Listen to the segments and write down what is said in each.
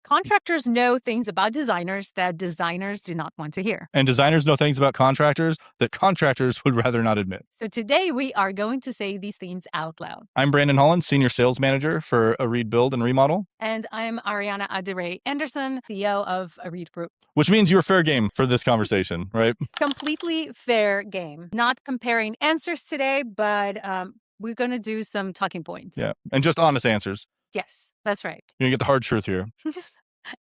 Contractors know things about designers that designers do not want to hear. And designers know things about contractors that contractors would rather not admit. So today we are going to say these things out loud. I'm Brandon Holland, Senior Sales Manager for ARIID Build and Remodel. And I'm Ariana Adireh Henderson, CEO of ARIID Group. Which means you're fair game for this conversation, right? Completely fair game. Not comparing answers today, but we're going to do some talking points. Yeah, and just honest answers. Yes, that's right. You're going to get the hard truth here.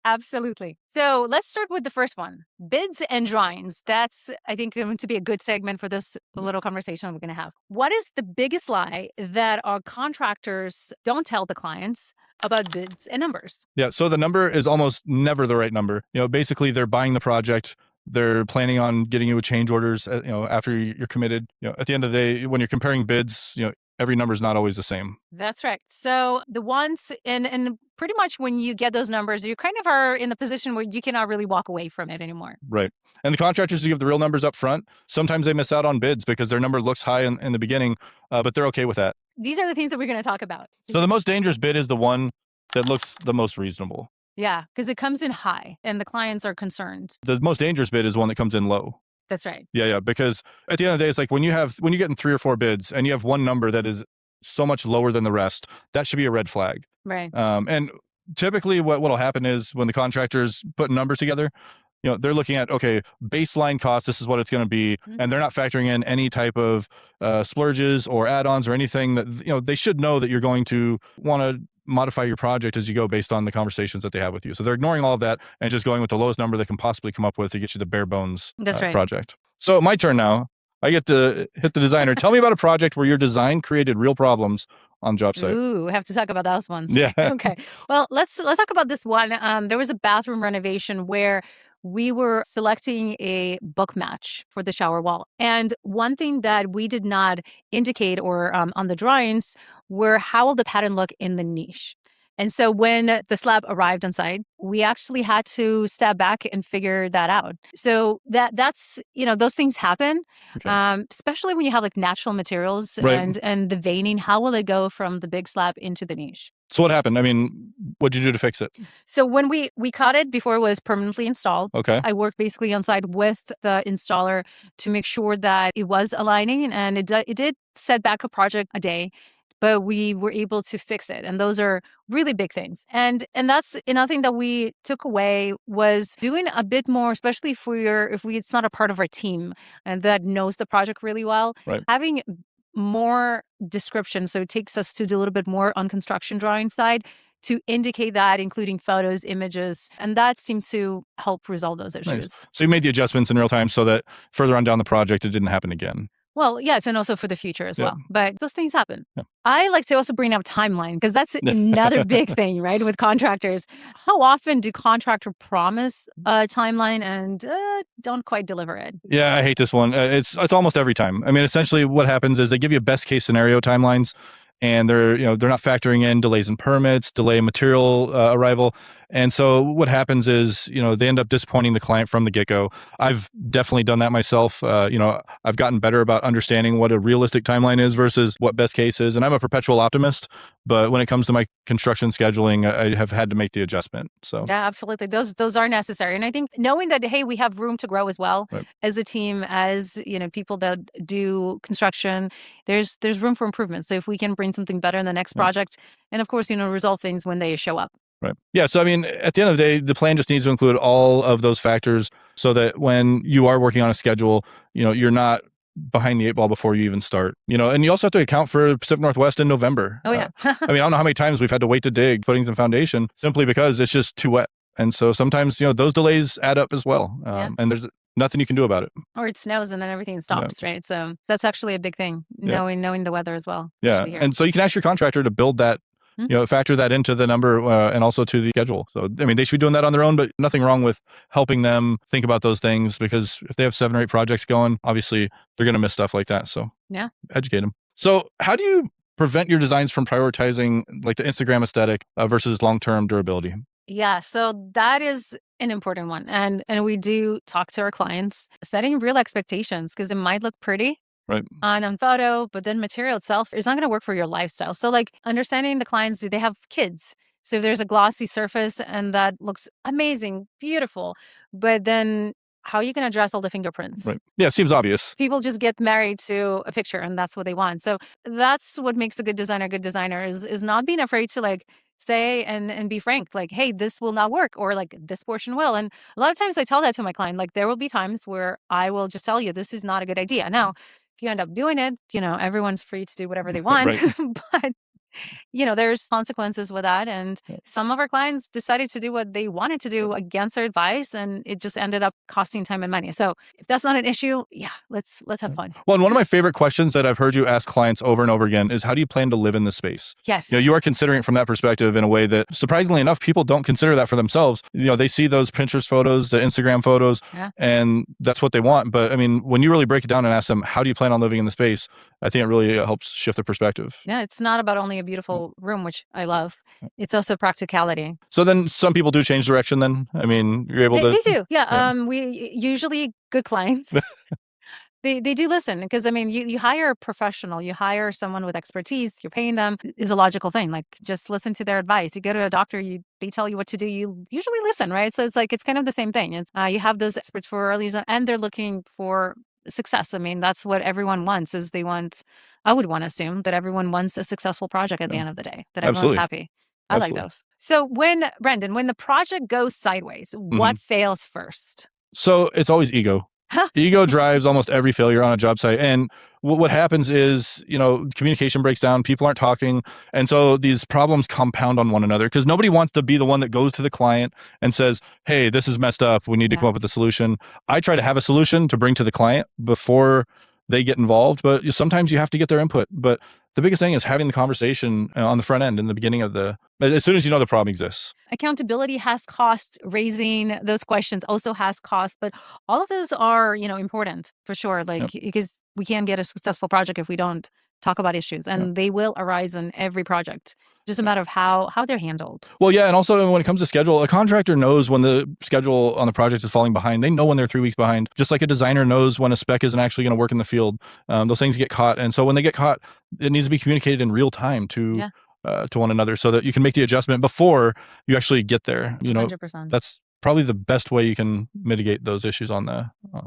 Absolutely. So let's start with the first one. Bids and drawings. That's, I think, going to be a good segment for this little conversation we're going to have. What is the biggest lie that our contractors don't tell the clients about bids and numbers? Yeah, so the number is almost never the right number. Basically they're buying the project. They're planning on getting you a change orders, after you're committed. At the end of the day, when you're comparing bids, every number is not always the same. That's right. So the ones, and pretty much when you get those numbers, you kind of are in the position where you cannot really walk away from it anymore. Right. And the contractors who give the real numbers up front, sometimes they miss out on bids because their number looks high in the beginning, but they're okay with that. These are the things that we're going to talk about. So the most dangerous bid is the one that looks the most reasonable. Yeah, because it comes in high and the clients are concerned. The most dangerous bid is one that comes in low. That's right. Yeah. Because at the end of the day, it's like when you get in 3 or 4 bids and you have one number that is so much lower than the rest, that should be a red flag. Right. And typically what'll happen is when the contractors put numbers together, they're looking at, okay, baseline cost, this is what it's going to be. Mm-hmm. And they're not factoring in any type of splurges or add-ons or anything that, they should know that you're going to want to modify your project as you go based on the conversations that they have with you. So they're ignoring all of that and just going with the lowest number they can possibly come up with to get you the bare bones project. So my turn now. I get to hit the designer. Tell me about a project where your design created real problems on the job site. Ooh, we have to talk about those ones. Yeah. Okay. Well, let's talk about this one. There was a bathroom renovation where we were selecting a book match for the shower wall. And one thing that we did not indicate or on the drawings were how will the pattern look in the niche. And so when the slab arrived on site, we actually had to step back and figure that out. So that's, those things happen, especially when you have like natural materials and the veining. How will it go from the big slab into the niche? So what happened? I mean, what did you do to fix it? So when we cut it before it was permanently installed, I worked basically on site with the installer to make sure that it was aligning, and it did set back a project a day, but we were able to fix it. And those are really big things. And that's another thing that we took away was doing a bit more, especially if it's not a part of our team and that knows the project really well, having more description. So it takes us to do a little bit more on construction drawing side to indicate that, including photos, images, and that seemed to help resolve those issues. Nice. So you made the adjustments in real time so that further on down the project, it didn't happen again. Well, yes, and also for the future as well. But those things happen. Yeah. I like to also bring up timeline because that's another big thing, right, with contractors. How often do contractor promise a timeline and don't quite deliver it? Yeah, I hate this one. It's almost every time. I mean, essentially what happens is they give you best case scenario timelines, and they're not factoring in delays in permits, delay in material arrival. And so what happens is, they end up disappointing the client from the get-go. I've definitely done that myself. I've gotten better about understanding what a realistic timeline is versus what best case is. And I'm a perpetual optimist, but when it comes to my construction scheduling, I have had to make the adjustment. So yeah, absolutely. Those are necessary. And I think knowing that, hey, we have room to grow as well as a team, as people that do construction, there's room for improvement. So if we can bring something better in the next project, and of course, resolve things when they show up. Right. Yeah. So, I mean, at the end of the day, the plan just needs to include all of those factors so that when you are working on a schedule, you're not behind the 8 ball before you even start, and you also have to account for Pacific Northwest in November. Oh, yeah. I mean, I don't know how many times we've had to wait to dig footings and foundation simply because it's just too wet. And so sometimes, those delays add up as well. And there's nothing you can do about it. Or it snows and then everything stops, right? So that's actually a big thing, knowing the weather as well. Yeah. And so you can ask your contractor to build that, factor that into the number and also to the schedule. So, I mean, they should be doing that on their own, but nothing wrong with helping them think about those things, because if they have 7 or 8 projects going, obviously they're going to miss stuff like that. So educate them. So how do you prevent your designs from prioritizing like the Instagram aesthetic versus long-term durability? Yeah, so that is an important one. And we do talk to our clients, setting real expectations, because it might look pretty on photo, but then material itself is not going to work for your lifestyle. So like understanding the clients, do they have kids? So if there's a glossy surface and that looks amazing, beautiful, but then how are you going to address all the fingerprints? Right. Yeah, it seems obvious. People just get married to a picture and that's what they want. So that's what makes a good designer is not being afraid to like say and be frank, like, hey, this will not work, or like this portion will. And a lot of times I tell that to my client, like there will be times where I will just tell you this is not a good idea. Now, if you end up doing it, everyone's free to do whatever they want. Right. But there's consequences with that. And some of our clients decided to do what they wanted to do against our advice, and it just ended up costing time and money. So if that's not an issue, yeah, let's have fun. Well, and one of my favorite questions that I've heard you ask clients over and over again is, how do you plan to live in this space? Yes. You are considering it from that perspective in a way that, surprisingly enough, people don't consider that for themselves. They see those Pinterest photos, the Instagram photos, and that's what they want. But I mean, when you really break it down and ask them, how do you plan on living in the space? I think it really helps shift the perspective. Yeah, it's not about only a beautiful room, which I love. It's also practicality. So then some people do change direction then? I mean, you're able to... They do, yeah. We usually, good clients, they do listen, because I mean, you hire a professional, you hire someone with expertise, you're paying them, is a logical thing. Like, just listen to their advice. You go to a doctor, they tell you what to do, you usually listen, right? So it's like, it's kind of the same thing. It's you have those experts for early, and they're looking for success. I mean, that's what everyone wants. I would want to assume that everyone wants a successful project at the end of the day, that everyone's happy. I like those. So Brendan, when the project goes sideways, what fails first? So it's always ego. Ego drives almost every failure on a job site. And what happens is, communication breaks down, people aren't talking. And so these problems compound on one another, because nobody wants to be the one that goes to the client and says, hey, this is messed up, we need to come up with a solution. I try to have a solution to bring to the client before they get involved, but sometimes you have to get their input. But the biggest thing is having the conversation on the front end in the beginning of as soon as you know the problem exists. Accountability has costs. Raising those questions also has costs, but all of those are, important for sure. Like, because we can't get a successful project if we don't talk about issues, and they will arise in every project. Just a matter of how they're handled. Well, yeah, and also when it comes to schedule, a contractor knows when the schedule on the project is falling behind. They know when they're 3 weeks behind, just like a designer knows when a spec isn't actually going to work in the field. Those things get caught, and so when they get caught, it needs to be communicated in real time to one another, so that you can make the adjustment before you actually get there. 100%. That's probably the best way you can mitigate those issues on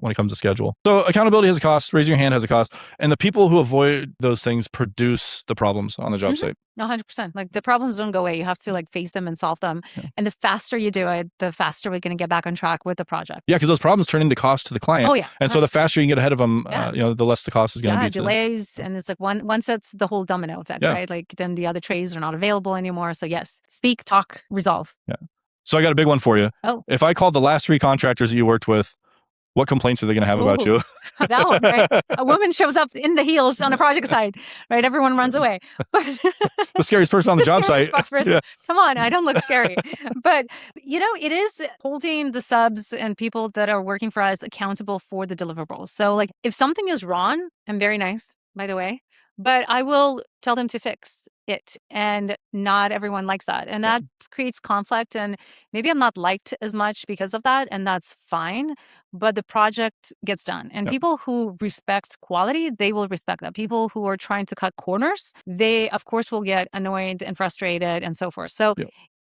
when it comes to schedule. So accountability has a cost, raising your hand has a cost, and the people who avoid those things produce the problems on the job site. 100%. Like, the problems don't go away. You have to face them and solve them. And the faster you do it, the faster we're going to get back on track with the project. Yeah, because those problems turn into cost to the client. Oh yeah. And so the faster you can get ahead of them, the less the cost is going to be. Delays, and it's like once it's the whole domino effect, right? Like, then the other trades are not available anymore. So yes, speak, talk, resolve. Yeah. So I got a big one for you. Oh. If I called the last 3 contractors that you worked with, what complaints are they going to have about you? That one, right? A woman shows up in the heels on a project site, right? Everyone runs away. The scariest person on the job site. Come on, I don't look scary. But, it is holding the subs and people that are working for us accountable for the deliverables. So, like, if something is wrong, I'm very nice, by the way, but I will tell them to fix it. And not everyone likes that. And that creates conflict. And maybe I'm not liked as much because of that. And that's fine. But the project gets done. And people who respect quality, they will respect that. People who are trying to cut corners, they, of course, will get annoyed and frustrated and so forth. So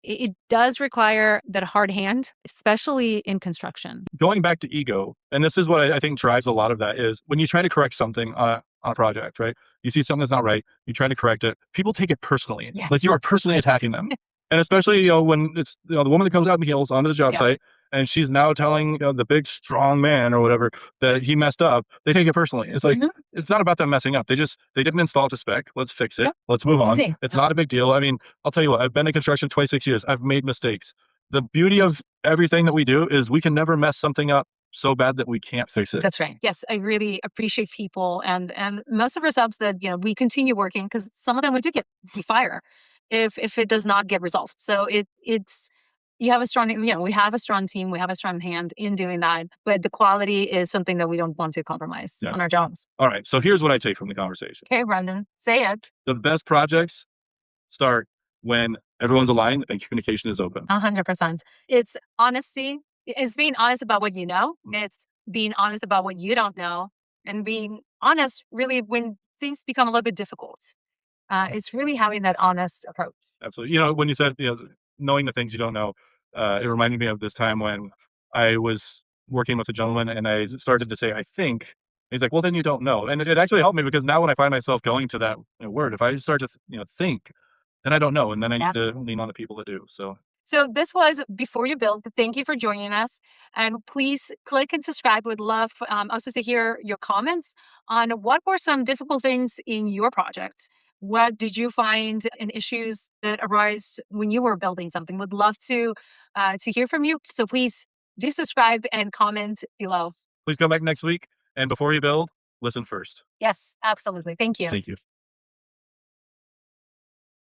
it does require that hard hand, especially in construction. Going back to ego, and this is what I think drives a lot of that, is when you try to correct something on a project, right? You see something that's not right, you try to correct it. People take it personally. Yes. Like, you are personally attacking them. And especially, when it's the woman that comes out in the heels onto the job site, and she's now telling the big strong man or whatever that he messed up, they take it personally. It's like, it's not about them messing up. They didn't install it to spec. Let's fix it. Let's move on. It's not a big deal. I mean, I'll tell you what, I've been in construction 26 years. I've made mistakes. The beauty of everything that we do is we can never mess something up so bad that we can't fix it. That's right. Yes, I really appreciate people, and most of our subs that we continue working, because some of them we do get fire if it does not get resolved. So it's you have a strong, we have a strong team, we have a strong hand in doing that, but the quality is something that we don't want to compromise on our jobs. All right. So here's what I take from the conversation. Okay, Brendan, say it. The best projects start when everyone's aligned and communication is open. 100%. It's honesty. It's being honest about what you know. It's being honest about what you don't know, and being honest really when things become a little bit difficult. It's really having that honest approach. Absolutely. When you said, knowing the things you don't know. It reminded me of this time when I was working with a gentleman and I started to say, I think. He's like, well, then you don't know. And it actually helped me because now when I find myself going to that word, if I start to, think, then I don't know. And then I need to lean on the people to do. So this was Before You Build. Thank you for joining us. And please click and subscribe. Would love also to hear your comments on what were some difficult things in your project. What did you find in issues that arise when you were building something? Would love to hear from you. So please do subscribe and comment below. Please come back next week. And before you build, listen first. Yes, absolutely. Thank you. Thank you.